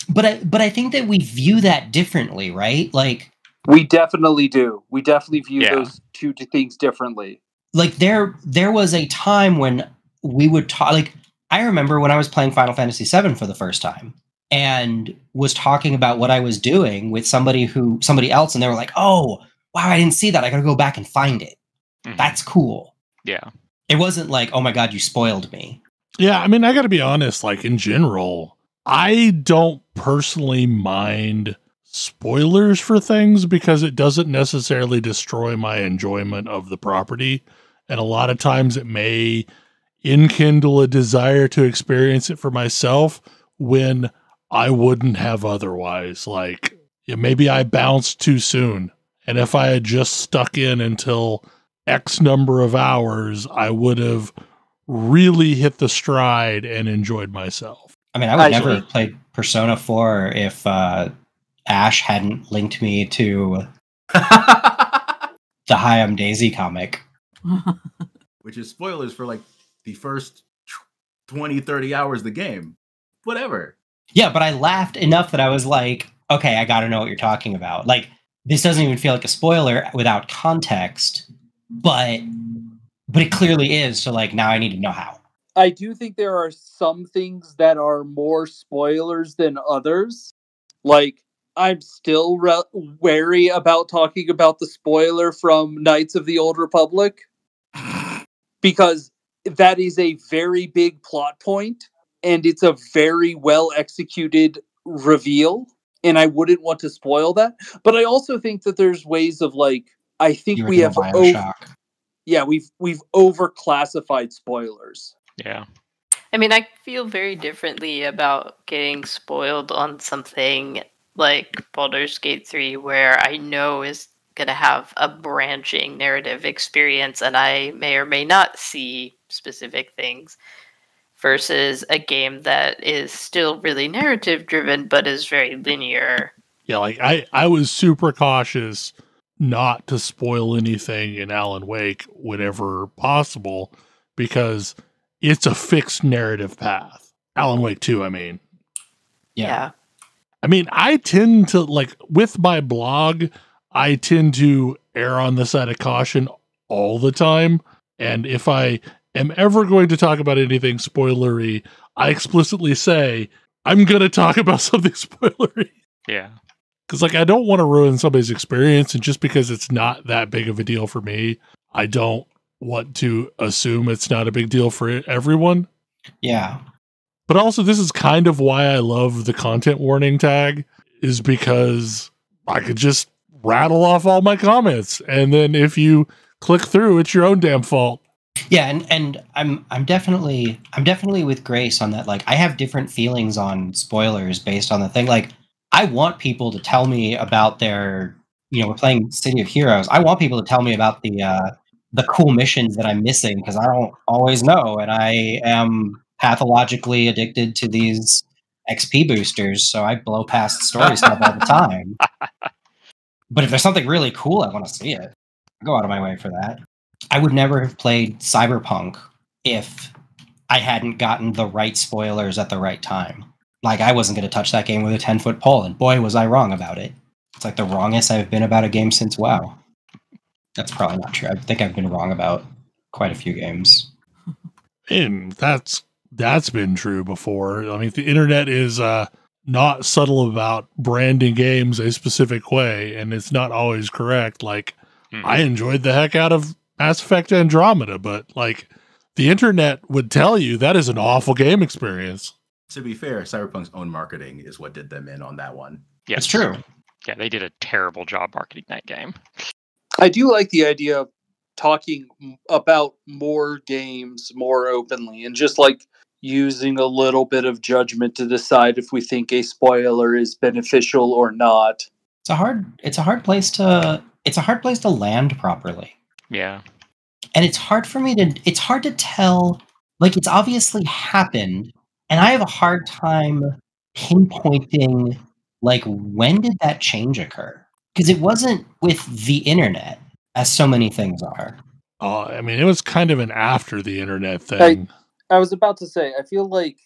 But I think that we view that differently, right? Like, we definitely do. We definitely view those two things differently. Like there was a time when we would talk. Like I remember when I was playing Final Fantasy VII for the first time and was talking about what I was doing with somebody else, and they were like, "Oh, wow, I didn't see that. I got to go back and find it." Mm-hmm. That's cool. Yeah. It wasn't like, "Oh my God, you spoiled me." Yeah, I mean, I got to be honest. Like in general, I don't personally mind spoilers for things because it doesn't necessarily destroy my enjoyment of the property. And a lot of times it may enkindle a desire to experience it for myself when I wouldn't have otherwise. Like, maybe I bounced too soon. And if I had just stuck in until X number of hours, I would have really hit the stride and enjoyed myself. I mean, I would never have played Persona 4 if Ash hadn't linked me to the Hayam Daisy comic. Which is spoilers for like the first 20, 30 hours of the game. Whatever. Yeah, but I laughed enough that I was like, okay, I gotta know what you're talking about. Like, this doesn't even feel like a spoiler without context, but it clearly is, so like now I need to know how. I do think there are some things that are more spoilers than others. Like, I'm still wary about talking about the spoiler from Knights of the Old Republic because that is a very big plot point and it's a very well executed reveal, and I wouldn't want to spoil that. But I also think that there's ways of like, I think we have we've overclassified spoilers. Yeah. I mean, I feel very differently about getting spoiled on something like Baldur's Gate 3, where I know is going to have a branching narrative experience and I may or may not see specific things, versus a game that is still really narrative driven but is very linear. Yeah, like I was super cautious not to spoil anything in Alan Wake whenever possible because it's a fixed narrative path. Alan Wake 2, I mean. Yeah. I mean, I tend to, like, with my blog, I tend to err on the side of caution all the time. And if I am ever going to talk about anything spoilery, I explicitly say, I'm going to talk about something spoilery. Yeah. Because, like, I don't want to ruin somebody's experience. And just because it's not that big of a deal for me, I don't want to assume it's not a big deal for everyone. Yeah. But also, this is kind of why I love the content warning tag, is because I could just rattle off all my comments. And then if you click through, it's your own damn fault. Yeah, and I'm definitely with Grace on that. Like, I have different feelings on spoilers based on the thing. Like, I want people to tell me about their, we're playing City of Heroes. I want people to tell me about the cool missions that I'm missing because I don't always know, and I am pathologically addicted to these XP boosters, so I blow past story stuff all the time. But if there's something really cool, I want to see it. I go out of my way for that. I would never have played Cyberpunk if I hadn't gotten the right spoilers at the right time. Like, I wasn't going to touch that game with a 10-foot pole, and boy, was I wrong about it. It's like the wrongest I've been about a game since WoW. That's probably not true. I think I've been wrong about quite a few games. And that's been true before. I mean, the internet is not subtle about branding games a specific way, and it's not always correct. Like, I enjoyed the heck out of Mass Effect Andromeda, but like the internet would tell you that is an awful game experience. To be fair, Cyberpunk's own marketing is what did them in on that one. Yes. It's true. Yeah, they did a terrible job marketing that game. I do like the idea of talking about more games more openly and just like using a little bit of judgment to decide if we think a spoiler is beneficial or not. It's a hard place to land properly. Yeah. And it's hard to tell, like, it's obviously happened, and I have a hard time pinpointing, like, when did that change occur? Because it wasn't with the internet, as so many things are. I mean, it was kind of an after the internet thing. I was about to say, I feel like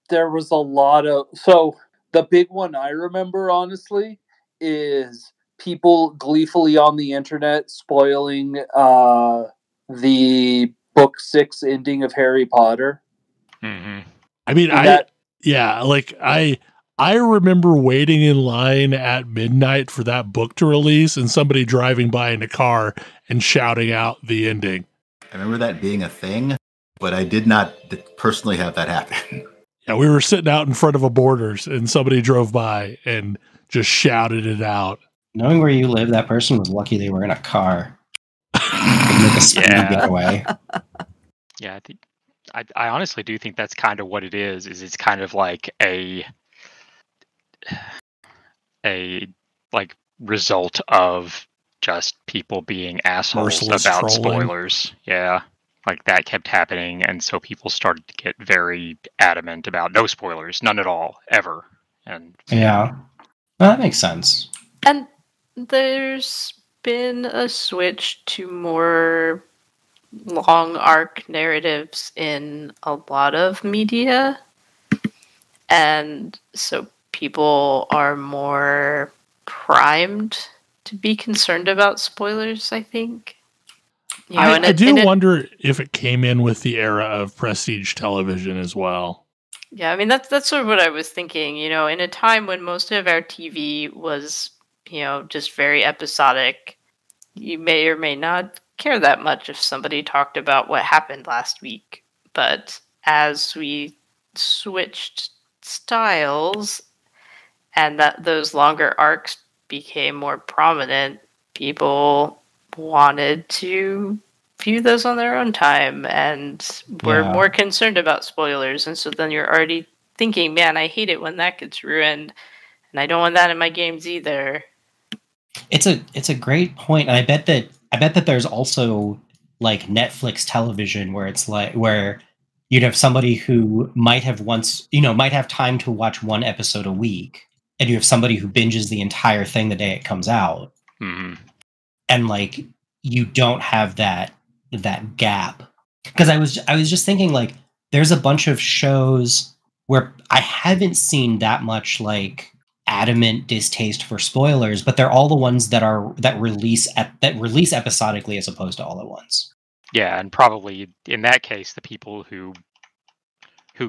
there was a lot of... So, the big one I remember, honestly, is people gleefully on the internet spoiling the book 6 ending of Harry Potter. Mm-hmm. I mean, I remember waiting in line at midnight for that book to release and somebody driving by in a car and shouting out the ending. I remember that being a thing, but I did not personally have that happen. Yeah, we were sitting out in front of a Borders and somebody drove by and just shouted it out. Knowing where you live, that person was lucky they were in a car. Make a speedy getaway. Yeah, I honestly do think that's kind of what it is it's kind of like a like result of just people being assholes Merciless about trolling. Spoilers. Yeah. Like that kept happening, and so people started to get very adamant about no spoilers, none at all, ever. And Yeah. Well, that makes sense. And there's been a switch to more long arc narratives in a lot of media. And so people are more primed to be concerned about spoilers, I think. You know, I do wonder if it came in with the era of prestige television as well. Yeah, I mean, that's sort of what I was thinking. You know, in a time when most of our TV was, you know, just very episodic, you may or may not care that much if somebody talked about what happened last week. But as we switched styles and that those longer arcs became more prominent, people wanted to view those on their own time and were more concerned about spoilers. And so then you're already thinking, man, I hate it when that gets ruined, and I don't want that in my games either. It's a great point, and I bet that there's also like Netflix television where it's like where you'd have somebody who might have time to watch one episode a week, and you have somebody who binges the entire thing the day it comes out. Mm-hmm. And like you don't have that gap. Because I was just thinking, like, there's a bunch of shows where I haven't seen that much like adamant distaste for spoilers, but they're all the ones that release episodically as opposed to all at once. Yeah, and probably in that case, the people who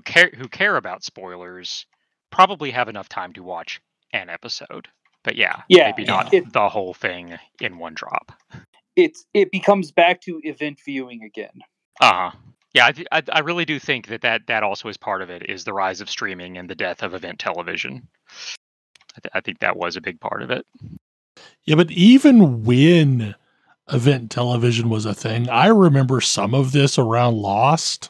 care about spoilers probably have enough time to watch an episode. But maybe not the whole thing in one drop. It becomes back to event viewing again. Uh-huh. Yeah, I really do think that also is part of it, is the rise of streaming and the death of event television. I think that was a big part of it. Yeah, but even when event television was a thing, I remember some of this around Lost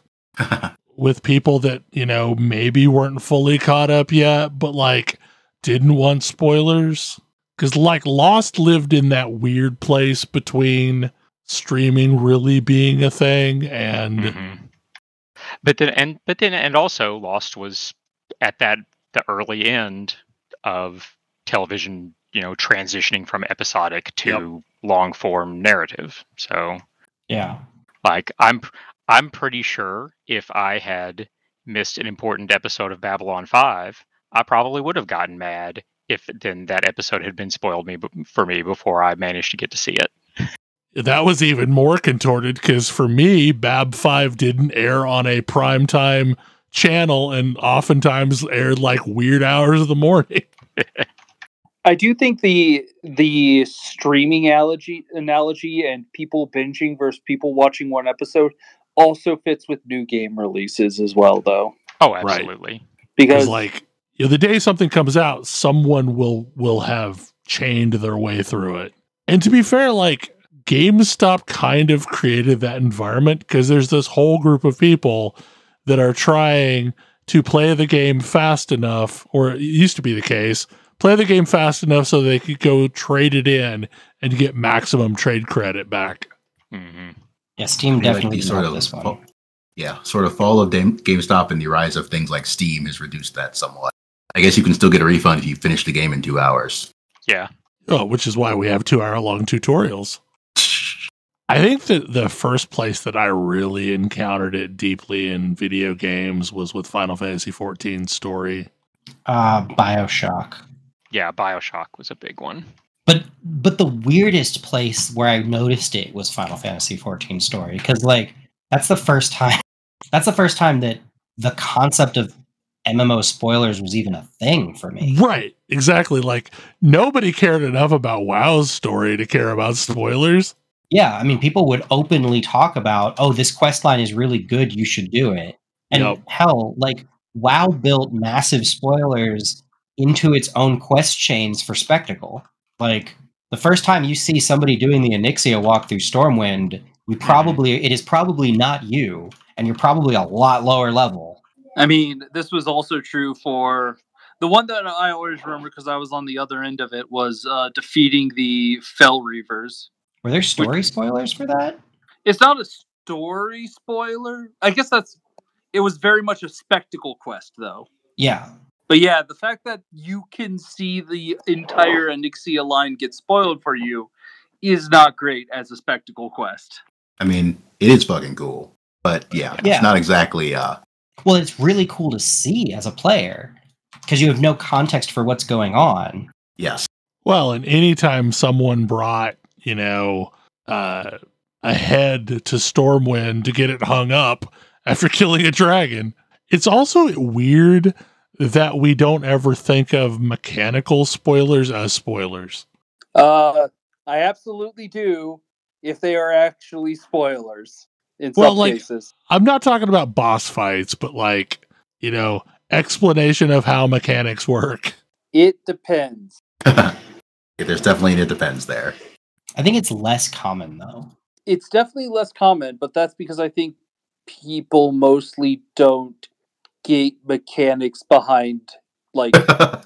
with people that, you know, maybe weren't fully caught up yet, but like didn't want spoilers. Because like Lost lived in that weird place between streaming really being a thing and but then also Lost was at the early end of television, you know, transitioning from episodic to long form narrative. So like I'm pretty sure if I had missed an important episode of Babylon 5, I probably would have gotten mad if then that episode had been spoiled for me before I managed to get to see it. That was even more contorted because for me, Bab 5 didn't air on a primetime channel and oftentimes aired like weird hours of the morning. I do think the streaming analogy and people binging versus people watching one episode also fits with new game releases as well, though. Oh, absolutely. Because, Because like, the day something comes out, someone will have chained their way through it. And to be fair, like, GameStop kind of created that environment because there's this whole group of people that are trying to play the game fast enough, or it used to be the case, play the game fast enough so they could go trade it in and get maximum trade credit back. Mm-hmm. Yeah, Steam I feel definitely the sort this one. sort of fall of GameStop and the rise of things like Steam has reduced that somewhat. I guess you can still get a refund if you finish the game in 2 hours. Yeah. Oh, which is why we have 2-hour-long tutorials. I think that the first place that I really encountered it deeply in video games was with Final Fantasy XIV's story. BioShock. Yeah, BioShock was a big one. But the weirdest place where I noticed it was Final Fantasy XIV story, because like that's the first time that the concept of MMO spoilers was even a thing for me. Right, exactly. Like, nobody cared enough about WoW's story to care about spoilers. Yeah, I mean, people would openly talk about, oh, this quest line is really good, you should do it. And Yep. hell, like, WoW built massive spoilers into its own quest chains for spectacle. Like, the first time you see somebody doing the Onyxia walk through Stormwind, it is probably not you, and you're probably a lot lower level. I mean, this was also true for the one that I always remember because I was on the other end of it was defeating the Fell Reavers. Were there story spoilers for that? It's not a story spoiler. I guess it was very much a spectacle quest, though. Yeah. But yeah, the fact that you can see the entire Onyxia line get spoiled for you is not great as a spectacle quest. I mean, it is fucking cool. But yeah. It's not exactly... Well, it's really cool to see as a player, because you have no context for what's going on. Yes. Well, and anytime someone brought, a head to Stormwind to get it hung up after killing a dragon, it's also weird that we don't ever think of mechanical spoilers as spoilers. I absolutely do, if they are actually spoilers in some cases. I'm not talking about boss fights, but explanation of how mechanics work. It depends. There's definitely an it depends there. I think it's less common, though. It's definitely less common, but that's because I think people mostly don't get mechanics behind, like,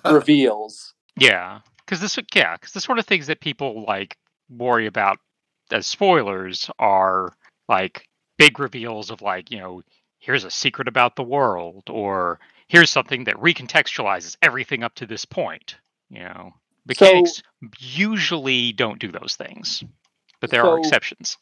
reveals. Yeah, because the sort of things that people, like, worry about as spoilers are, like, big reveals of, like, here's a secret about the world, or here's something that recontextualizes everything up to this point. Mechanics usually don't do those things, but there are exceptions.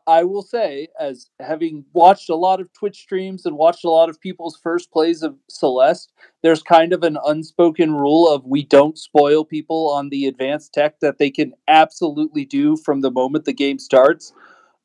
I will say, as having watched a lot of Twitch streams and watched a lot of people's first plays of Celeste, there's kind of an unspoken rule of we don't spoil people on the advanced tech that they can absolutely do from the moment the game starts.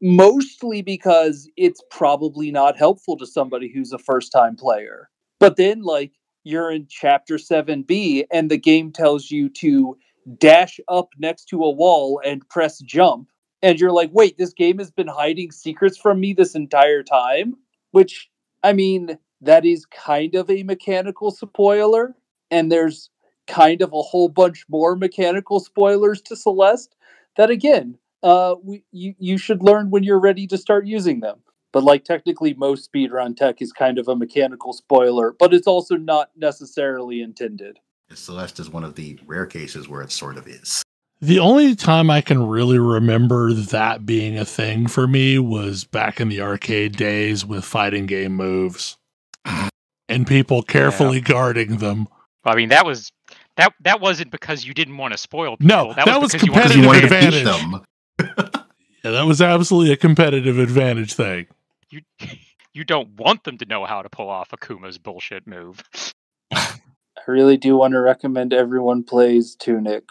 Mostly because it's probably not helpful to somebody who's a first-time player. But then, like, you're in Chapter 7B, and the game tells you to dash up next to a wall and press jump. And you're like, wait, this game has been hiding secrets from me this entire time? Which, I mean, that is kind of a mechanical spoiler. And there's kind of a whole bunch more mechanical spoilers to Celeste that, again, you should learn when you're ready to start using them. But like technically most speedrun tech is kind of a mechanical spoiler, but it's also not necessarily intended. Celeste is one of the rare cases where it sort of is. The only time I can really remember that being a thing for me was back in the arcade days with fighting game moves and people carefully guarding them. Well, I mean, that wasn't because you didn't want to spoil people. No, that was competitive advantage. Yeah, that was absolutely a competitive advantage thing. You don't want them to know how to pull off Akuma's bullshit move. I really do want to recommend everyone plays Tunic.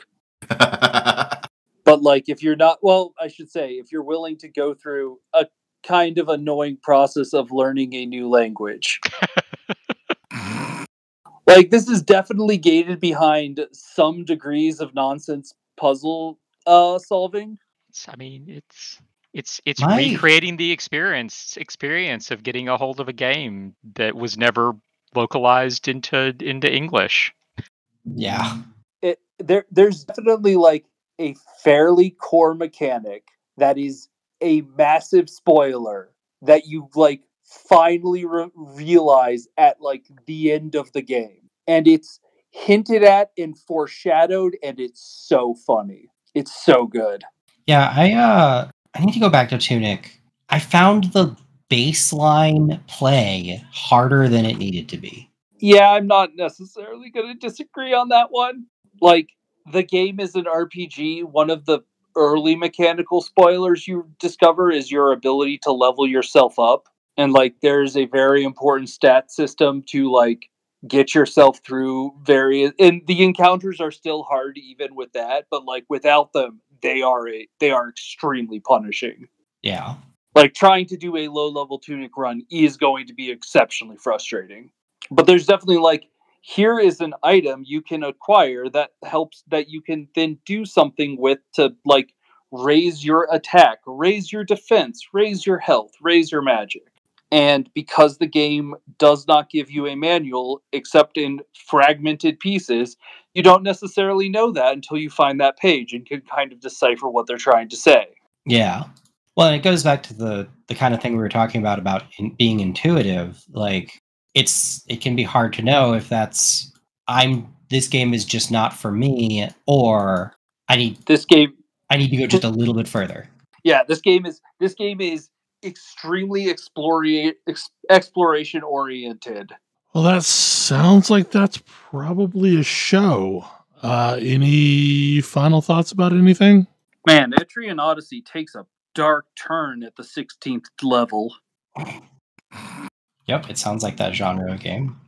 But like, if you're not, well, I should say, if you're willing to go through a kind of annoying process of learning a new language. Like, this is definitely gated behind some degrees of nonsense puzzle solving. It's My- recreating the experience of getting a hold of a game that was never localized into English. Yeah. There's definitely like a fairly core mechanic that is a massive spoiler that you like finally realize at like the end of the game, and it's hinted at and foreshadowed, and it's so funny. It's so good. Yeah, I need to go back to Tunic. I found the baseline play harder than it needed to be. Yeah, I'm not necessarily going to disagree on that one. Like, the game is an RPG. One of the early mechanical spoilers you discover is your ability to level yourself up. And, like, there's a very important stat system to, like, get yourself through various... And the encounters are still hard even with that, but, like, without them, they are extremely punishing. Yeah. Like, trying to do a low-level Tunic run is going to be exceptionally frustrating. But there's definitely, like, here is an item you can acquire that helps, that you can then do something with to, like, raise your attack, raise your defense, raise your health, raise your magic. And because the game does not give you a manual, except in fragmented pieces, you don't necessarily know that until you find that page and can kind of decipher what they're trying to say. Yeah. Well, and it goes back to the kind of thing we were talking about being intuitive. Like, it can be hard to know if that's this game is just not for me, or I need to go just a little bit further. Yeah, this game is extremely exploration oriented. Well, that sounds like that's probably a show. Any final thoughts about anything? Man, Etrian Odyssey takes a dark turn at the 16th level. Yep, it sounds like that genre of game.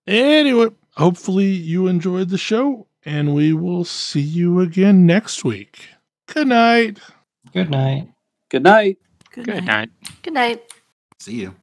Anyway, hopefully you enjoyed the show, and we will see you again next week. Good night. Good night. Good night. Good night. Good night. See you.